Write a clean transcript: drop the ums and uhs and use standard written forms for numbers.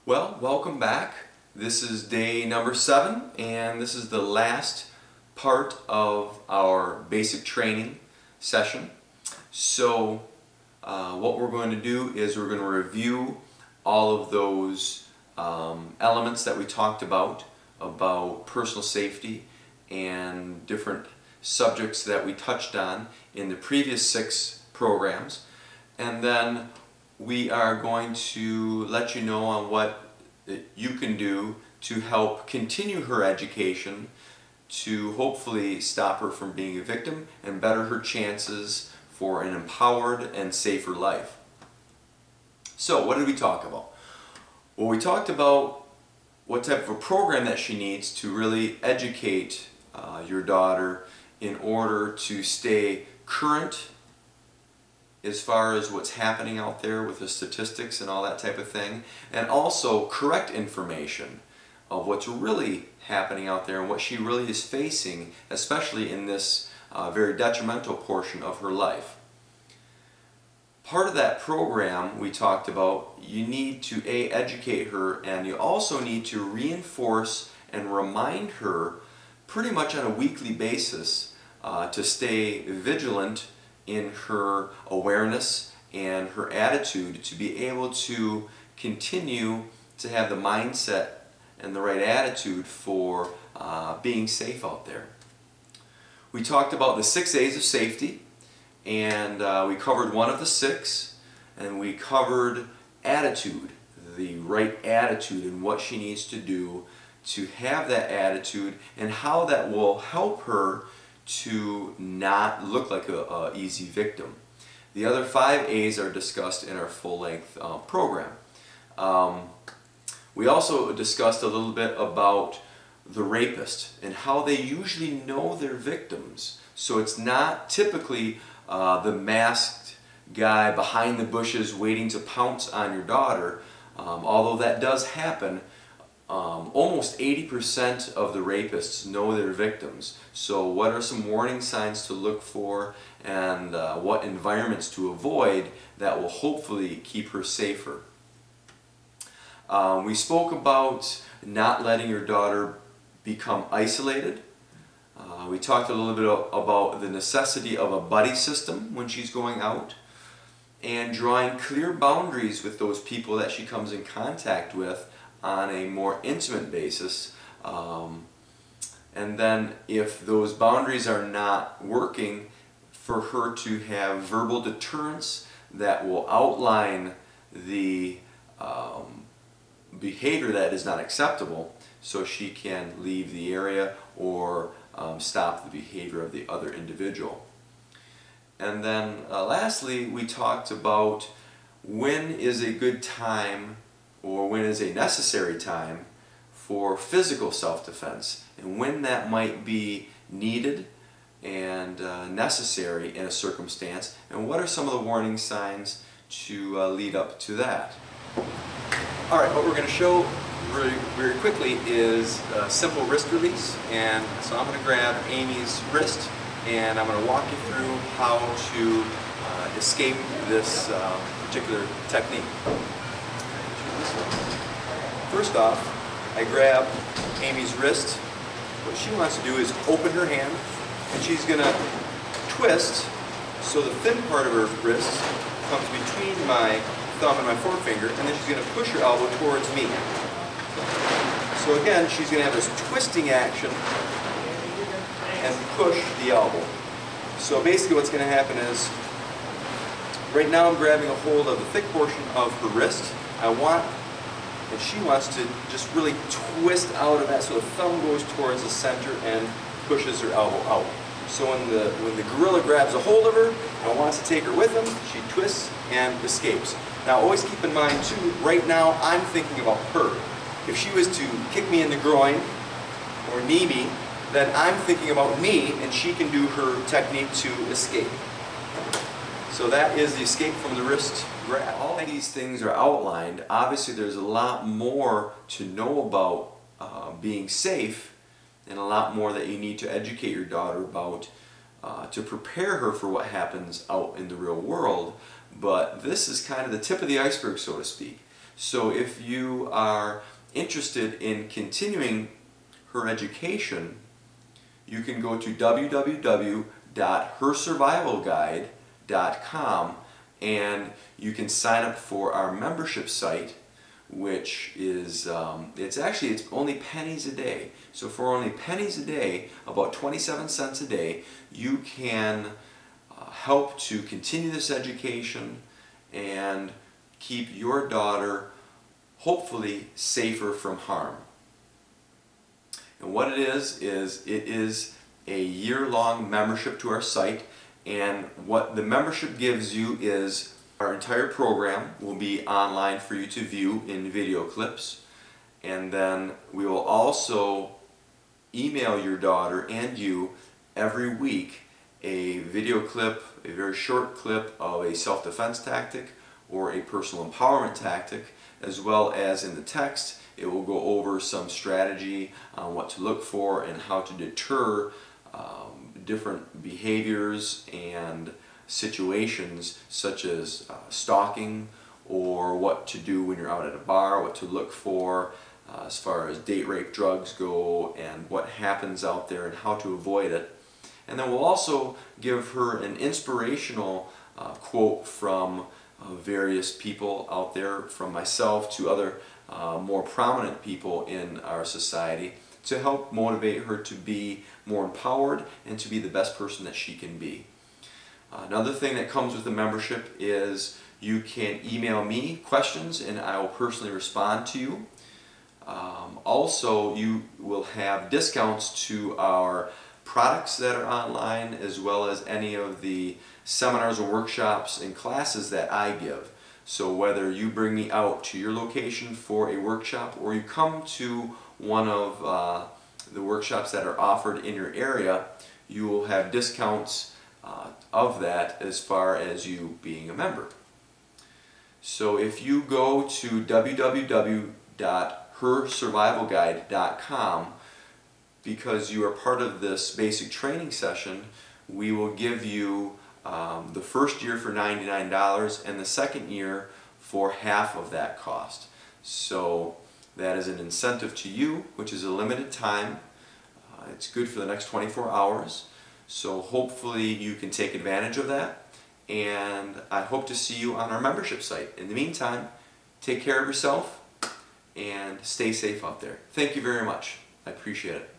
Well, welcome back. This is day number 7, and this is the last part of our basic training session. So what we're going to do is we're going to review all of those elements that we talked about personal safety and different subjects that we touched on in the previous 6 programs. And then we are going to let you know on what you can do to help continue her education to hopefully stop her from being a victim and better her chances for an empowered and safer life. So what did we talk about? Well, we talked about what type of a program that she needs to really educate your daughter in order to stay current as far as what's happening out there with the statistics and all that type of thing, and also correct information of what's really happening out there and what she really is facing, especially in this very detrimental portion of her life. Part of that program we talked about, you need to educate her, and you also need to reinforce and remind her pretty much on a weekly basis to stay vigilant in her awareness and her attitude, to be able to continue to have the mindset and the right attitude for being safe out there. We talked about the 6 A's of safety, and we covered one of the 6, and we covered attitude, the right attitude and what she needs to do to have that attitude and how that will help her to not look like an easy victim. The other 5 A's are discussed in our full-length program. We also discussed a little bit about the rapist and how they usually know their victims. So it's not typically the masked guy behind the bushes waiting to pounce on your daughter, although that does happen. Almost 80% of the rapists know their victims. So what are some warning signs to look for, and what environments to avoid that will hopefully keep her safer? We spoke about not letting your daughter become isolated. We talked a little bit about the necessity of a buddy system when she's going out, and drawing clear boundaries with those people that she comes in contact with on a more intimate basis. And then if those boundaries are not working, for her to have verbal deterrence that will outline the behavior that is not acceptable, so she can leave the area or stop the behavior of the other individual. And then lastly, we talked about when is a good time or when is a necessary time for physical self-defense, and when that might be needed and necessary in a circumstance, and what are some of the warning signs to lead up to that. Alright, what we're going to show very quickly is a simple wrist release, and so I'm going to grab Amy's wrist and I'm going to walk you through how to escape this particular technique. First off, I grab Amy's wrist. What she wants to do is open her hand, and she's going to twist so the thin part of her wrist comes between my thumb and my forefinger, and then she's going to push her elbow towards me. So again, she's going to have this twisting action and push the elbow. So basically what's going to happen is, right now I'm grabbing a hold of the thick portion of her wrist. And she wants to just really twist out of that, so the thumb goes towards the center and pushes her elbow out. So when the gorilla grabs a hold of her and wants to take her with him, she twists and escapes. Now always keep in mind too, right now I'm thinking about her. If she was to kick me in the groin or knee me, then I'm thinking about me, and she can do her technique to escape. So that is the escape from the wrist grab. All these things are outlined. Obviously there's a lot more to know about being safe, and a lot more that you need to educate your daughter about to prepare her for what happens out in the real world. But this is kind of the tip of the iceberg, so to speak. So if you are interested in continuing her education, you can go to www.hersurvivalguide.com and you can sign up for our membership site, which is, it's only pennies a day. So for only pennies a day, about 27 cents a day, you can help to continue this education and keep your daughter hopefully safer from harm. And what it is it is a year-long membership to our site, and what the membership gives you is our entire program will be online for you to view in video clips, and then we will also email your daughter and you every week a video clip, a very short clip of a self-defense tactic or a personal empowerment tactic, as well as in the text it will go over some strategy on what to look for and how to deter different behaviors and situations such as stalking, or what to do when you're out at a bar, what to look for as far as date rape drugs go, and what happens out there and how to avoid it. And then we'll also give her an inspirational quote from various people out there, from myself to other more prominent people in our society, to help motivate her to be more empowered and to be the best person that she can be. Another thing that comes with the membership is you can email me questions and I will personally respond to you. Also, you will have discounts to our products that are online, as well as any of the seminars or workshops and classes that I give. So whether you bring me out to your location for a workshop or you come to one of the workshops that are offered in your area, you will have discounts of that as far as you being a member. So if you go to www.hersurvivalguide.com, because you are part of this basic training session, we will give you the first year for $99 and the second year for half of that cost. So that is an incentive to you, which is a limited time. It's good for the next 24 hours. So hopefully you can take advantage of that, and I hope to see you on our membership site. In the meantime, take care of yourself and stay safe out there. Thank you very much. I appreciate it.